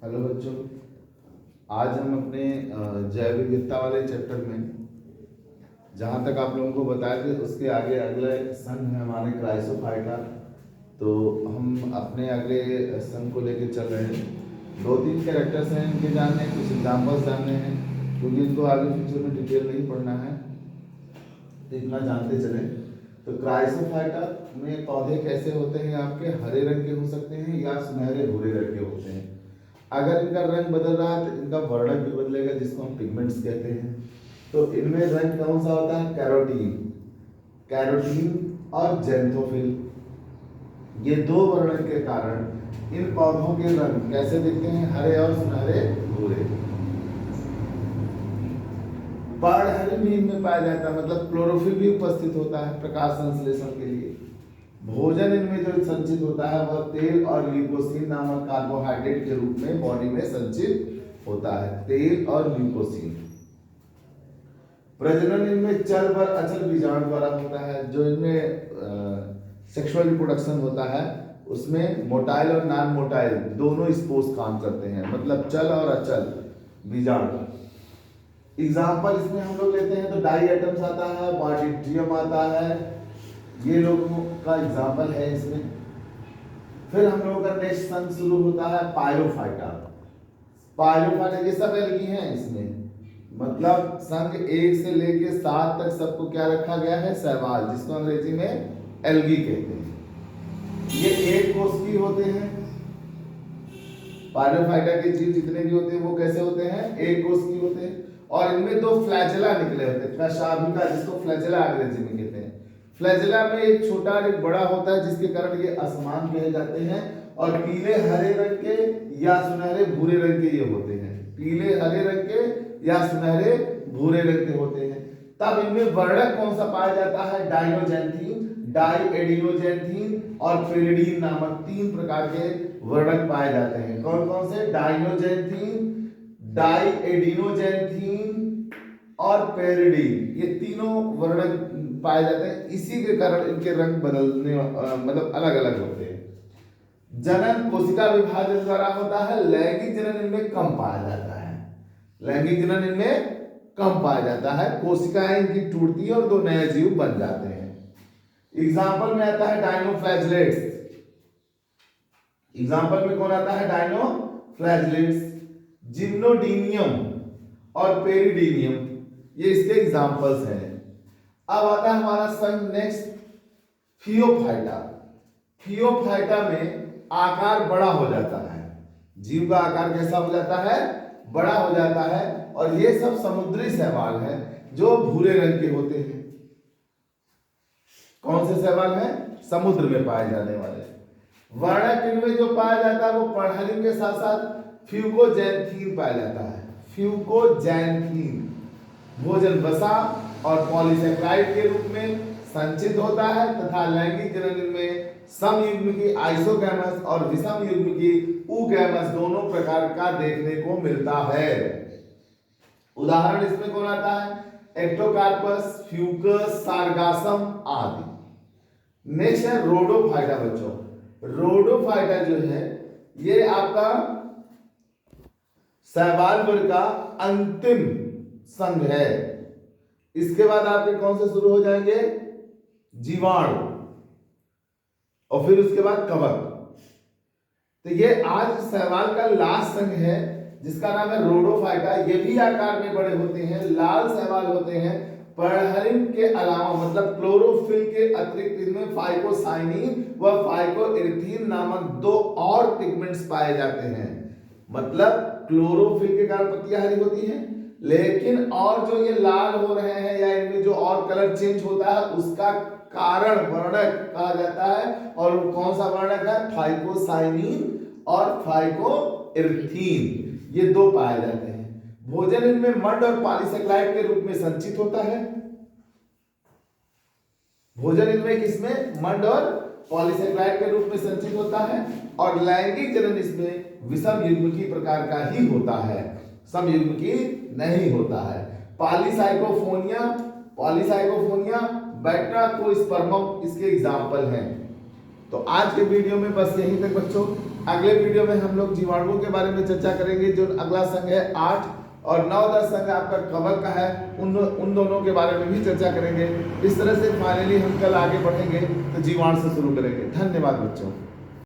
Hello बच्चों, आज हम अपने जैव विविधता वाले चैप्टर में जहाँ तक आप लोगों को बताए थे उसके आगे अगले संघ है हमारे क्राइसोफाइटा। तो हम अपने अगले संघ को लेकर चल रहे हैं। दो तीन कैरेक्टर्स हैं, इनके जानने हैं, कुछ एग्जाम्पल्स जानने हैं, क्योंकि इनको आगे फ्यूचर में डिटेल नहीं पढ़ना है, तो इतना जानते चले। तो क्राइसोफाइटा में पौधे कैसे होते हैं? आपके हरे रंग के हो सकते हैं या सुनहरे भूरे रंग के होते हैं। अगर इनका रंग बदल रहा है तो इनका वर्णक भी बदलेगा, जिसको हम पिगमेंट्स कहते हैं। तो इनमें रंग कौन सा होता है? कैरोटीन, कैरोटीन और जेंथोफिल, ये दो वर्णन के कारण इन पौधों के रंग कैसे दिखते हैं? हरे और सुनहरे भूरे। पर्णहरित भी इनमें पाया जाता है, मतलब क्लोरोफिल भी उपस्थित होता है प्रकाश संश्लेषण के लिए। भोजन इनमें जो संचित होता है वह तेल और ल्यूकोसिन नामक कार्बोहाइड्रेट के रूप में बॉडी में संचित होता है, तेल और ल्यूकोसिन। प्रजनन इनमें चल व अचल बीजाणु द्वारा होता है। जो इनमें सेक्सुअल रिप्रोडक्शन होता है उसमें मोटाइल और नॉन मोटाइल दोनों स्पोर्स काम करते हैं, मतलब चल और अचल बीजाणु। एग्जाम्पल इसमें हम लोग लेते हैं तो डाई एटम्स आता है, बार्डिट्रियम आता है, ये लोगों का एग्जाम्पल है इसमें। फिर हम लोगों का नेक्स्ट संघ शुरू होता है पायरोफाइटा। पायरोफाइटा ये सब एल्गी हैं इसमें, मतलब संघ 1 से लेके 7 तक सबको क्या रखा गया है? शैवाल, जिसको अंग्रेजी में एल्गी कहते हैं। ये एक कोशिकीय होते हैं। पायरोफाइटा के जीव जितने भी होते हैं वो कैसे होते हैं? एक कोशिकीय होते हैं। और इनमें दो फ्लैजेला निकले होते हैं, प्रशाभिका, जिसको फ्लैजेला अंग्रेजी में कहते हैं। फ्लैजेला में एक छोटा और एक बड़ा होता है, जिसके कारण ये असमान कहे जाते हैं। और पीले हरे रंग के या सुनहरे भूरे रंग के ये होते हैं, पीले हरे रंग के या सुनहरे भूरे रंग के होते हैं। तब इनमें वर्णक कौन सा पाया जाता है? डाइनोजेंथीन, डाइएडिनोजेंथीन और पेरिडीन नामक 3 प्रकार के वर्णक पाए जाते हैं। कौन कौन से? डाइनोजेंथीन, डाइएडिनोजेंथीन और पेरिडीन, ये तीनों वर्णक पाए जाते हैं। इसी के कारण इनके रंग बदलने मतलब अलग अलग होते हैं। जनन कोशिका विभाजन द्वारा होता है। लैंगिक जनन इनमें कम पाया जाता है, लैंगिक जनन इनमें कम पाया जाता है। कोशिकाएं इनकी टूटती है और 2 नए जीव बन जाते हैं। एग्जाम्पल में आता है डायनोफ्लैजेलेट्स। एग्जाम्पल में कौन आता है? डायनोफ्लैजेलेट्स, जिम्नोडीनियम और पेरिडीनियम, ये इसके एग्जाम्पल्स हैं। अब आता है हमारा संघ नेक्स्ट थियोफाइटा। थियोफाइटा में आकार बड़ा हो जाता है, जीव का आकार कैसा हो जाता है? बड़ा हो जाता है। और ये सब समुद्री शैवाल हैं जो भूरे रंग के होते हैं। कौन से शैवाल हैं? समुद्र में पाए जाने वाले। वर्णक इनमें जो पाया जाता है वो पर्णहरित के साथ साथ फ्यूकोजैंथीन पाया जाता है। फ्यूकोजैंथीन भोजन वसा और पॉलीसेकेराइड के रूप में संचित होता है तथा लैंगिक जनन में समयुग्म की आइसोगैमस और विषम युग्म की ऊगैमस दोनों प्रकार का देखने को मिलता है। उदाहरण इसमें कौन आता है? एक्टोकार्पस, फ्यूकस, सारगासम आदि। नेक्स्ट है रोडोफाइटा। बच्चों, रोडोफाइटा जो है ये आपका शैवाल वर्ग का अंतिम संघ है। इसके बाद आपके कौन से शुरू हो जाएंगे? जीवाणु, और फिर उसके बाद कवक। तो ये आज शैवाल का लास्ट संघ है जिसका नाम है रोडोफाइटा। ये भी आकार में बड़े होते हैं, लाल शैवाल होते हैं। पर्णहरित के अलावा मतलब क्लोरोफिल के अतिरिक्त इनमें फाइकोसाइनिन व फाइकोइरिथीन नामक 2 और पिगमेंट्स पाए जाते हैं। मतलब क्लोरोफिल के कारण पत्तियां हरी होती हैं, लेकिन और जो ये लाल हो रहे हैं या इनमें जो और कलर चेंज होता है उसका कारण वर्णक कहा जाता है। और कौन सा वर्णक है? फाइकोसाइनिन और फाइकोइरिथीन, ये 2 पाए जाते हैं। भोजन इनमें मंड और पॉलीसेकेराइड के रूप में संचित होता है। भोजन इनमें किसमें? मंड और पॉलीसेकेराइड के रूप में संचित होता है। और लैंगिक जनन इसमें विषम युग्म की प्रकार का ही होता है, समयुग्म की नहीं होता है। पॉलीसाइकोफोनिया, पॉलीसाइकोफोनिया, बैट्राकोस्पर्मम इसके एग्जाम्पल हैं। तो आज के वीडियो में बस यहीं तक बच्चों। अगले वीडियो में हम लोग जीवाणुओं के बारे में चर्चा करेंगे। जो अगला संघ है 8 और 9, 10 संघ आपका कवक का है, उन दोनों के बारे में भी चर्चा करेंगे। इस तरह से फाइनली हम कल आगे बढ़ेंगे तो जीवाणु से शुरू करेंगे। धन्यवाद बच्चों।